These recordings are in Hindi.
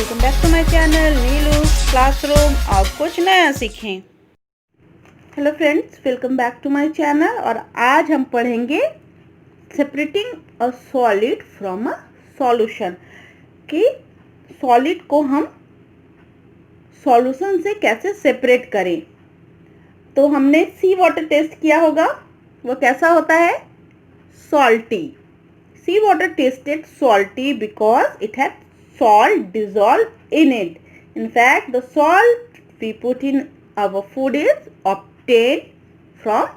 Welcome back to my channel Neelu classroom. और कुछ नया सीखें। Hello friends, welcome back to my channel. और आज हम पढ़ेंगे separating a solid from a solution, कि सॉलिड को हम सॉल्यूशन से कैसे सेपरेट करें। तो हमने सी वाटर टेस्ट किया होगा, वो कैसा होता है? Salty. Sea water tasted salty because it had salt dissolved in it. In fact, the salt we put in our food is obtained from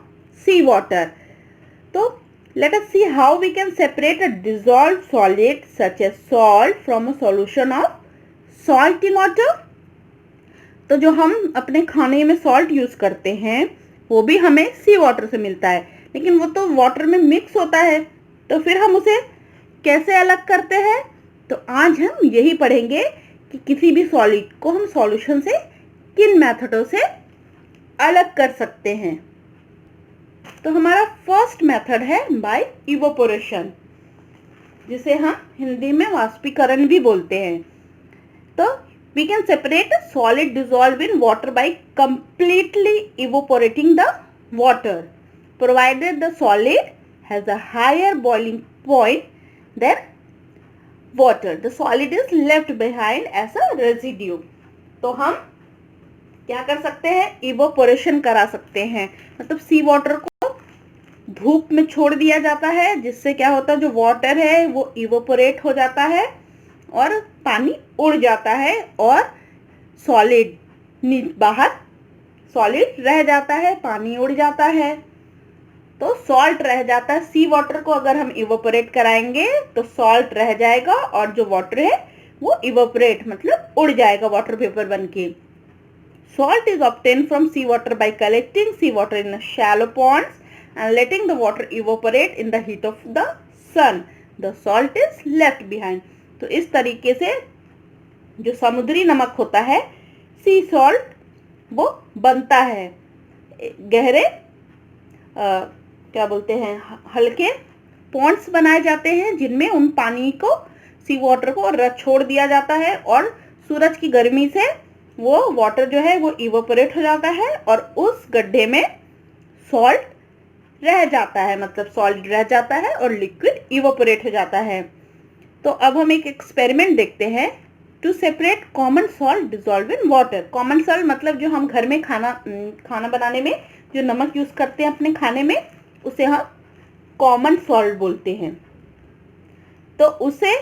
sea water. So, let us see how we can separate a dissolved solid such as salt from a solution of salt in water. तो जो हम अपने खाने में सॉल्ट यूज करते हैं वो भी हमें सी वाटर से मिलता है, लेकिन वो तो वाटर में मिक्स होता है, तो फिर हम उसे कैसे अलग करते हैं? तो आज हम यही पढ़ेंगे कि किसी भी सॉलिड को हम सॉल्यूशन से किन मेथडों से अलग कर सकते हैं। तो हमारा फर्स्ट मेथड है बाय इवोपोरेशन, जिसे हम हिंदी में वाष्पीकरण भी बोलते हैं। तो we can separate a solid dissolved in water by completely evaporating the water, provided the solid has a higher boiling point than water. The solid is left behind as a residue. तो हम क्या कर सकते हैं? इवोपोरेशन करा सकते हैं, मतलब सी वाटर को धूप में छोड़ दिया जाता है, जिससे क्या होता है, जो वाटर है वो इवोपोरेट हो जाता है और पानी उड़ जाता है और सॉलिड बाहर सॉलिड रह जाता है, पानी उड़ जाता है, तो सॉल्ट रह जाता है। सी वाटर को अगर हम इवोपोरेट कराएंगे तो सॉल्ट रह जाएगा और जो वाटर है वो इवोपोरेट मतलब उड़ जाएगा वाटर वेपर बनके। Salt is obtain from sea water by collecting sea water in shallow ponds and letting the water evaporate in the heat of the sun. The salt is left behind. तो इस तरीके से जो समुद्री नमक होता है, सी सॉल्ट, वो बनता है। गहरे क्या बोलते हैं, हल्के पॉन्ड्स बनाए जाते हैं जिनमें उन पानी को, सी वाटर को छोड़ दिया जाता है और सूरज की गर्मी से वो वाटर जो है वो इवोपोरेट हो जाता है और उस गड्ढे में सॉल्ट रह जाता है, मतलब सॉलिड रह जाता है और लिक्विड इवोपोरेट हो जाता है। तो अब हम एक एक्सपेरिमेंट देखते हैं। To separate common salt dissolve in water. Common salt मतलब जो हम घर में खाना बनाने में जो नमक यूज करते हैं अपने खाने में, उसे हम कॉमन सॉल्ट बोलते हैं। तो उसे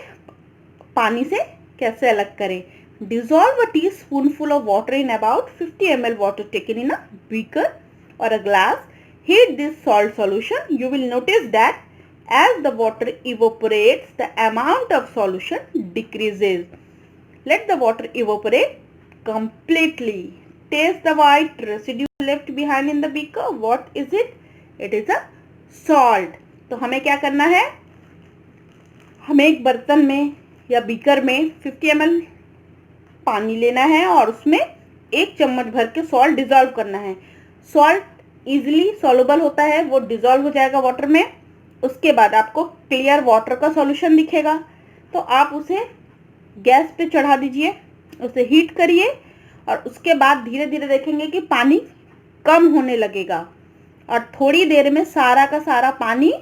पानी से कैसे अलग करें? Dissolve a teaspoonful of water in about 50 ml water taken in a beaker और a glass. Heat this salt solution. You will notice that as the water evaporates, the amount of solution decreases. Let the water evaporate completely. Taste the white residue left behind in the beaker. What is it? It is a salt. तो हमें क्या करना है? हमें एक बर्तन में या बीकर में 50 ml पानी लेना है और उसमें 1 चम्मच भर के सॉल्ट डिजॉल्व करना है। सॉल्ट इजिली सॉल्युबल होता है, वो डिजॉल्व हो जाएगा वाटर में। उसके बाद आपको क्लियर वाटर का सॉल्यूशन दिखेगा, तो आप उसे गैस पे चढ़ा दीजिए, उसे हीट करिए और उसके बाद धीरे धीरे देखेंगे कि पानी कम होने लगेगा और थोड़ी देर में सारा का सारा पानी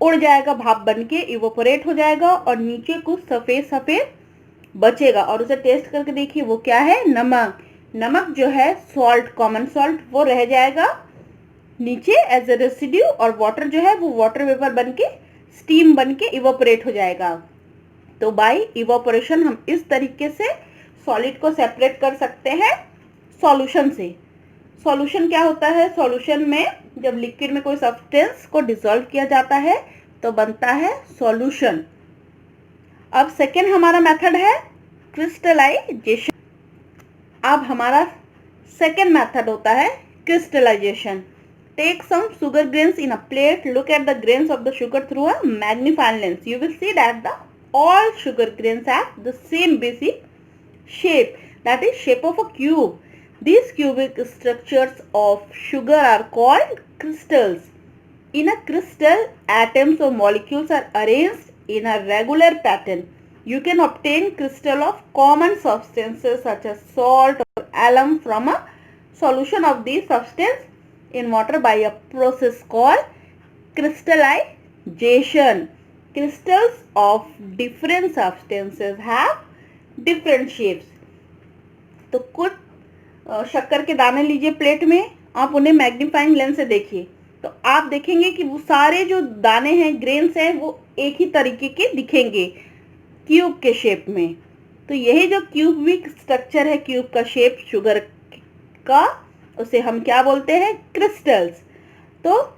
उड़ जाएगा, भाप बन के इवोपोरेट हो जाएगा और नीचे कुछ सफ़ेद सफ़ेद बचेगा। और उसे टेस्ट करके देखिए, वो क्या है? नमक। नमक जो है सॉल्ट, कॉमन सॉल्ट, वो रह जाएगा नीचे एज ए रेसिड्यू और वाटर जो है वो वाटर वेपर बन के स्टीम बन के इवोपोरेट हो जाएगा। तो बाय इवोपोरेशन हम इस तरीके से सॉलिड को सेपरेट कर सकते हैं सॉल्यूशन से। सॉल्यूशन क्या होता है? सॉल्यूशन में जब लिक्विड में कोई सब्सटेंस को डिसॉल्व किया जाता है तो बनता है सॉल्यूशन। अब सेकेंड हमारा मेथड है क्रिस्टलाइजेशन। अब हमारा सेकेंड मेथड होता है crystallisation. Take some sugar grains in a plate. Look at the grains of the sugar through a magnifying lens. You will see that all sugar grains have the same basic shape, that is shape of a cube. These cubic structures of sugar are called crystals. In a crystal, atoms or molecules are arranged in a regular pattern. you can obtain crystal of common substances such as salt or alum from a solution of these substance in water by a process called crystallization. Crystals of different substances have different shapes. तो कुछ शक्कर के दाने लीजिए प्लेट में, आप उन्हें मैग्नीफाइंग लेंस से देखिए तो आप देखेंगे कि वो सारे जो दाने हैं, ग्रेन्स हैं, वो एक ही तरीके के दिखेंगे क्यूब के शेप में। तो यही जो क्यूबिक स्ट्रक्चर है, क्यूब का शेप शुगर का, उसे हम क्या बोलते हैं? क्रिस्टल्स। तो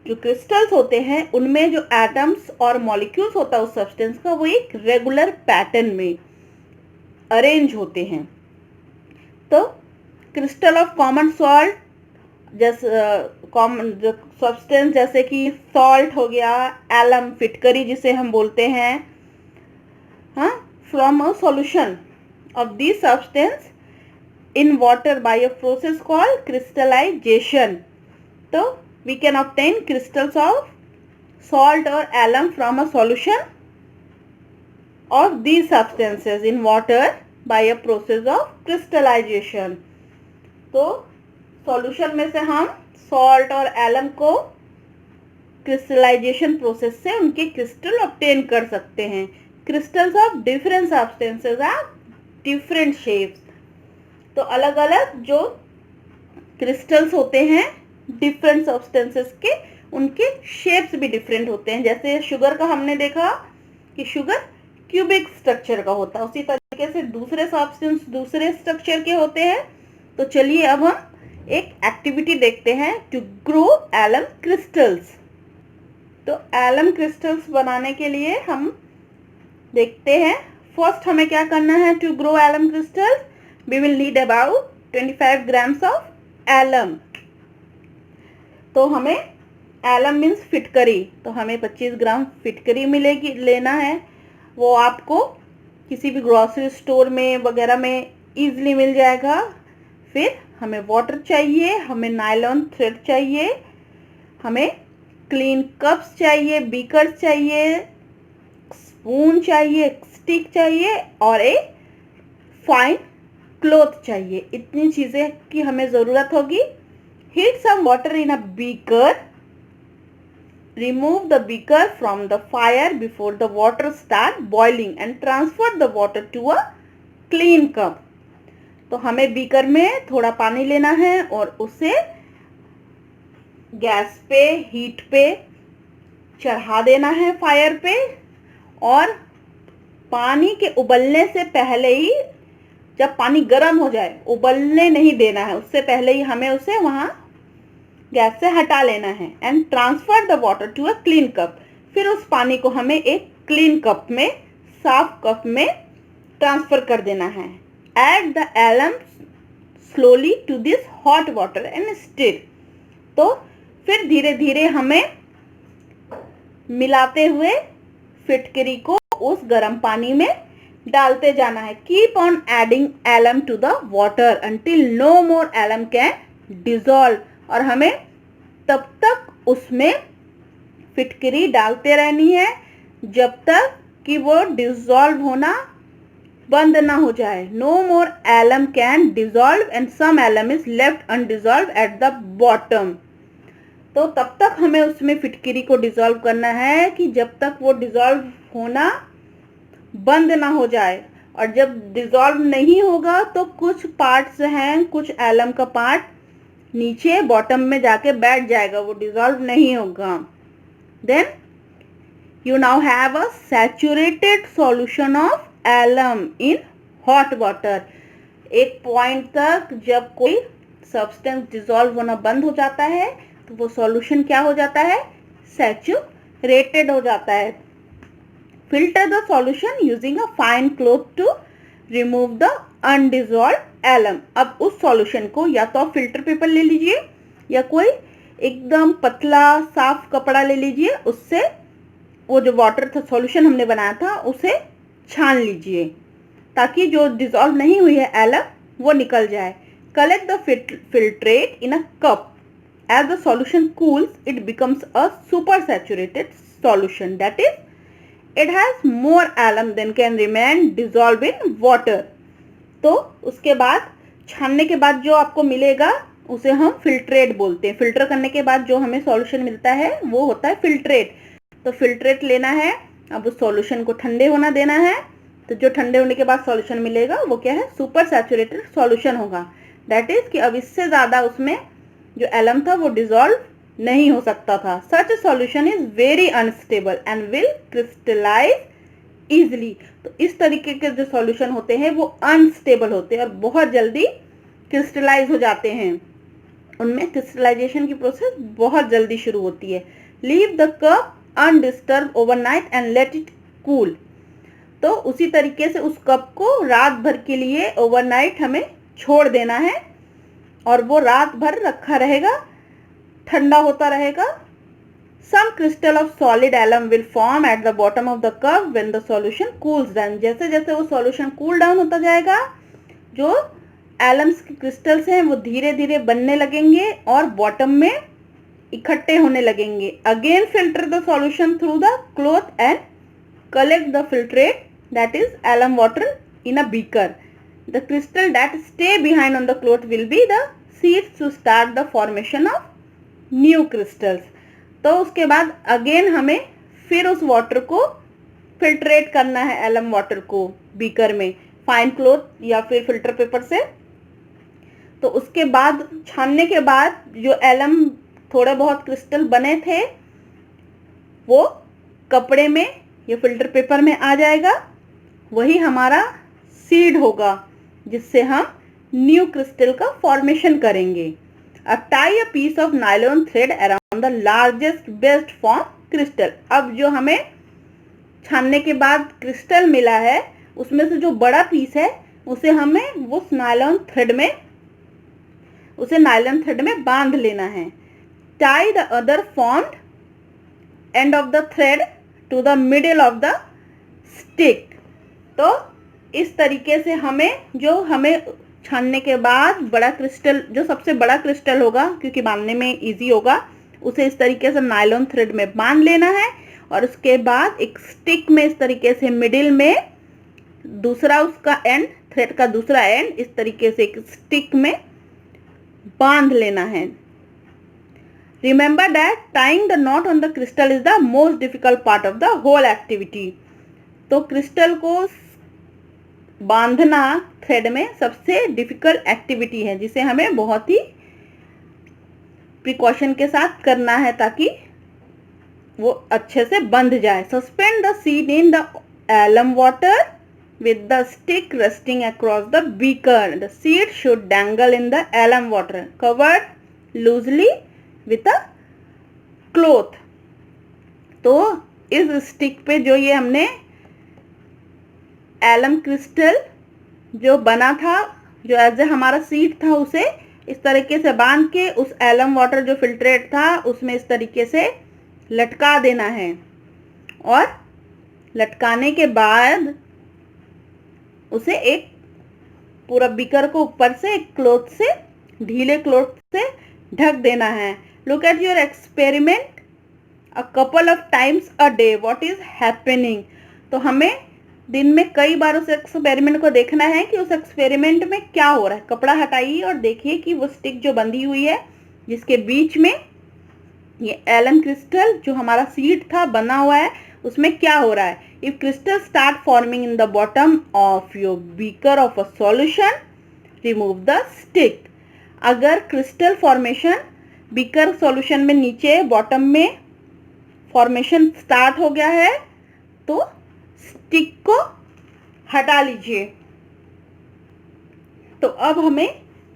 जो क्रिस्टल्स होते हैं उनमें जो एटम्स और मॉलिक्यूल्स होता है उस सब्सटेंस का, वो एक रेगुलर पैटर्न में अरेंज होते हैं। तो क्रिस्टल ऑफ कॉमन सॉल्ट, जैसे कॉमन जो सब्सटेंस जैसे कि सॉल्ट हो गया, एलम फिटकरी जिसे हम बोलते हैं, हाँ, from a solution of this substance in water by a process called crystallization. तो we can obtain crystals of salt or alum from a solution of these substances in water by a process of crystallization। तो सॉल्यूशन में से हम सॉल्ट और एलम को क्रिस्टलाइजेशन प्रोसेस से उनके क्रिस्टल ऑब्टेन कर सकते हैं। Crystals of different substances are different shapes. तो अलग अलग जो क्रिस्टल्स होते हैं डिफरेंट सब्सटेंसेस के, उनके शेप्स भी डिफरेंट होते हैं। जैसे शुगर का हमने देखा कि शुगर क्यूबिक स्ट्रक्चर का होता है, उसी तरीके से दूसरे सब्सटेंस दूसरे स्ट्रक्चर के होते हैं। तो चलिए अब हम एक एक्टिविटी देखते हैं, टू ग्रो एलम क्रिस्टल्स। तो एलम क्रिस्टल्स बनाने के लिए हम देखते हैं, फर्स्ट हमें क्या करना है। To grow alum crystals we will need about 25 grams of alum. तो हमें एलम मीन्स फिटकरी, तो हमें 25 ग्राम फिटकरी मिलेगी, लेना है। वो आपको किसी भी ग्रोसरी स्टोर में वगैरह में ईजिली मिल जाएगा। फिर हमें वाटर चाहिए, हमें नायलॉन थ्रेड चाहिए, हमें क्लीन कप्स चाहिए, बीकर्स चाहिए, स्पून चाहिए, स्टिक चाहिए और एक फाइन क्लॉथ चाहिए। इतनी चीज़ें की हमें ज़रूरत होगी। Heat some water in a beaker. Remove the beaker from the fire before the water start boiling and transfer the water to a clean cup. तो हमें बीकर में थोड़ा पानी लेना है और उसे गैस पे, हीट पे चढ़ा देना है, फायर पे। और पानी के उबलने से पहले ही, जब पानी गर्म हो जाए, उबलने नहीं देना है, उससे पहले ही हमें उसे वहाँ गैस से हटा लेना है। And transfer the water to a clean cup. फिर उस पानी को हमें एक क्लीन कप में, साफ कप में ट्रांसफर कर देना है। Add the alum slowly to this hot water and stir. तो फिर धीरे धीरे हमें मिलाते हुए फिटकरी को उस गर्म पानी में डालते जाना है। Keep on adding alum to the water until no more alum can dissolve. और हमें तब तक उसमें फिटकरी डालते रहनी है जब तक कि वो डिजॉल्व होना बंद ना हो जाए। No more alum can dissolve and some alum is left undissolved at the bottom. तो तब तक हमें उसमें फिटकरी को डिजॉल्व करना है कि जब तक वो डिजॉल्व होना बंद ना हो जाए। और जब डिजॉल्व नहीं होगा तो कुछ पार्ट्स हैं, कुछ एलम का पार्ट नीचे बॉटम में जाके बैठ जाएगा, वो डिजॉल्व नहीं होगा। Then you now have a saturated solution of alum in hot water. एक पॉइंट तक जब कोई सब्सटेंस डिजॉल्व होना बंद हो जाता है तो वो सॉल्यूशन क्या हो जाता है? सैचुरेटेड हो जाता है। Filter the solution using a fine cloth to remove the undissolved alum. अब उस सॉल्यूशन को या तो आप फिल्टर पेपर ले लीजिए या कोई एकदम पतला साफ कपड़ा ले लीजिए, उससे वो जो वाटर था, सॉल्यूशन हमने बनाया था, उसे छान लीजिए ताकि जो डिजॉल्व नहीं हुई है एलम वो निकल जाए। Collect the filtrate in a cup. As the solution cools, it becomes a super saturated solution, that is it has more alum than can remain dissolve in water. तो उसके बाद छानने के बाद जो आपको मिलेगा उसे हम फिल्ट्रेट बोलते हैं। फिल्टर करने के बाद जो हमें सॉल्यूशन मिलता है वो होता है फिल्ट्रेट। तो फिल्ट्रेट लेना है, अब उस सॉल्यूशन को ठंडे होना देना है। तो जो ठंडे होने के बाद सॉल्यूशन मिलेगा वो क्या है, सुपर सैचुरेटेड सॉल्यूशन होगा। दैट इज कि अब इससे ज़्यादा उसमें जो एलम था वो डिजॉल्व नहीं हो सकता था। Such solution is very unstable and will crystallise easily. तो इस तरीके के जो सॉल्यूशन होते हैं वो अनस्टेबल होते हैं और बहुत जल्दी क्रिस्टलाइज हो जाते हैं। उनमें क्रिस्टलाइजेशन की प्रोसेस बहुत जल्दी शुरू होती है। Leave the cup undisturb overnight and let it cool. तो उसी तरीके से उस कप को रात भर के लिए ओवरनाइट हमें छोड़ देना है और वो रात भर रखा रहेगा, ठंडा होता रहेगा। Some crystal of solid alum will form at the bottom of the cup when the solution cools down। जैसे जैसे वो solution cool down होता जाएगा, जो एलम्स के क्रिस्टल्स हैं वो धीरे धीरे बनने लगेंगे और बॉटम में इकट्ठे होने लगेंगे। Again filter the solution through the cloth and collect the filtrate that is alum water in a beaker. The crystal that stay behind on the cloth will be the seeds to start the formation of new crystals. तो उसके बाद अगेन हमें फिर उस वाटर को फिल्ट्रेट करना है, एलम वाटर को बीकर में फाइन क्लॉथ या फिर फिल्टर पेपर से। तो उसके बाद छानने के बाद जो एलम थोड़े बहुत क्रिस्टल बने थे वो कपड़े में या फिल्टर पेपर में आ जाएगा। वही हमारा सीड होगा जिससे हम न्यू क्रिस्टल का फॉर्मेशन करेंगे। अब tie a piece of nylon thread around the largest best form crystal. अब जो हमें छानने के बाद क्रिस्टल मिला है उसमें से जो बड़ा पीस है उसे हमें वो नायलॉन थ्रेड में बांध लेना है। Tie the other formed end of the thread to the middle of the stick. तो इस तरीके से हमें छानने के बाद बड़ा क्रिस्टल, जो सबसे बड़ा क्रिस्टल होगा क्योंकि बांधने में इजी होगा, उसे इस तरीके से नायलॉन थ्रेड में बांध लेना है और उसके बाद एक स्टिक में इस तरीके से मिडिल में दूसरा उसका एंड, थ्रेड का दूसरा एंड इस तरीके से एक स्टिक में बांध लेना है। Remember that tying the knot on the crystal is the most difficult part of the whole activity. तो क्रिस्टल को बांधना थ्रेड में सबसे डिफिकल्ट एक्टिविटी है जिसे हमें बहुत ही प्रिकॉशन के साथ करना है ताकि वो अच्छे से बंध जाए। Suspend the seed in the alum water with the stick resting across the beaker. The seed should dangle in the alum water covered loosely with a cloth। तो इस स्टिक पे जो ये हमने एलम क्रिस्टल जो बना था, जो एज ए हमारा सीड था, उसे इस तरीके से बांध के उस एलम वाटर जो फिल्ट्रेट था उसमें इस तरीके से लटका देना है और लटकाने के बाद उसे एक पूरा बीकर को ऊपर से एक क्लॉथ से, ढीले क्लॉथ से ढक देना है। Look at your experiment a couple of times a day what is happening. तो हमें दिन में कई बार उस एक्सपेरिमेंट को देखना है कि उस एक्सपेरिमेंट में क्या हो रहा है। कपड़ा हटाइए और देखिए कि वो स्टिक जो बंधी हुई है जिसके बीच में ये एलम क्रिस्टल जो हमारा सीड था बना हुआ है उसमें क्या हो रहा है। If crystals start forming in the bottom of your beaker of a solution, remove the stick। अगर क्रिस्टल फॉर्मेशन बीकर सॉल्यूशन में नीचे बॉटम में फॉर्मेशन स्टार्ट हो गया है तो स्टिक को हटा लीजिए। तो अब हमें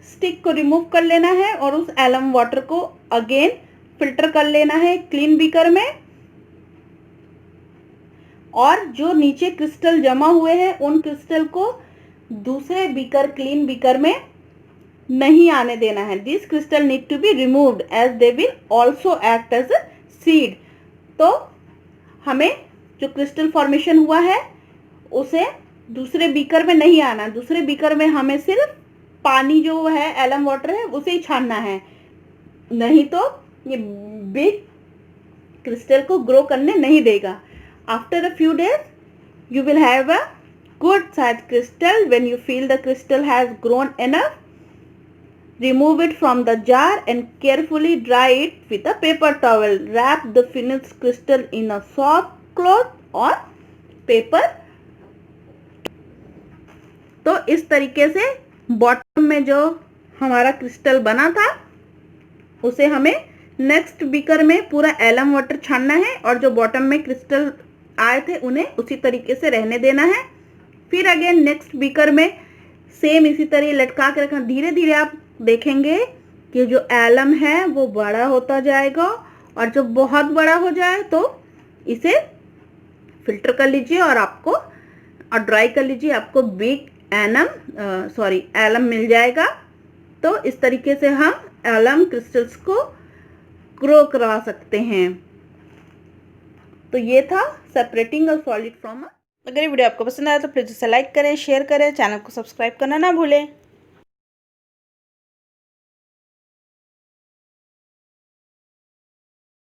स्टिक को रिमूव कर लेना है और उस एलम वाटर को अगेन फिल्टर कर लेना है क्लीन बीकर में और जो नीचे क्रिस्टल जमा हुए हैं उन क्रिस्टल को दूसरे बीकर, क्लीन बीकर में नहीं आने देना है। This crystal need to be removed as they will also act as a seed. तो हमें जो क्रिस्टल फॉर्मेशन हुआ है उसे दूसरे बीकर में नहीं आना। दूसरे बीकर में हमें सिर्फ पानी जो है, एलम वाटर है, उसे ही छानना है, नहीं तो ये बिग क्रिस्टल को ग्रो करने नहीं देगा। After a few days, you will have a good sized crystal. When you feel the crystal has grown enough, remove it from the jar and carefully dry it with a paper towel. Wrap the finished crystal in a soft cloth or paper. तो इस तरीके से बॉटम में जो हमारा क्रिस्टल बना था उसे हमें नेक्स्ट बीकर में पूरा एलम वाटर छानना है और जो बॉटम में क्रिस्टल आए थे उन्हें उसी तरीके से रहने देना है। फिर अगेन नेक्स्ट बीकर में सेम इसी तरह लटका के रखना। धीरे धीरे आप देखेंगे कि जो एलम है वो बड़ा होता जाएगा और जब बहुत बड़ा हो जाए तो इसे फिल्टर कर लीजिए और ड्राई कर लीजिए, आपको बिग एलम मिल जाएगा। तो इस तरीके से हम एलम क्रिस्टल्स को ग्रो करा सकते हैं। तो ये था सेपरेटिंग अ सॉलिड फ्रॉम। अगर ये वीडियो आपको पसंद आया तो प्लीज़ इसे लाइक करें, शेयर करें, चैनल को सब्सक्राइब करना ना भूलें।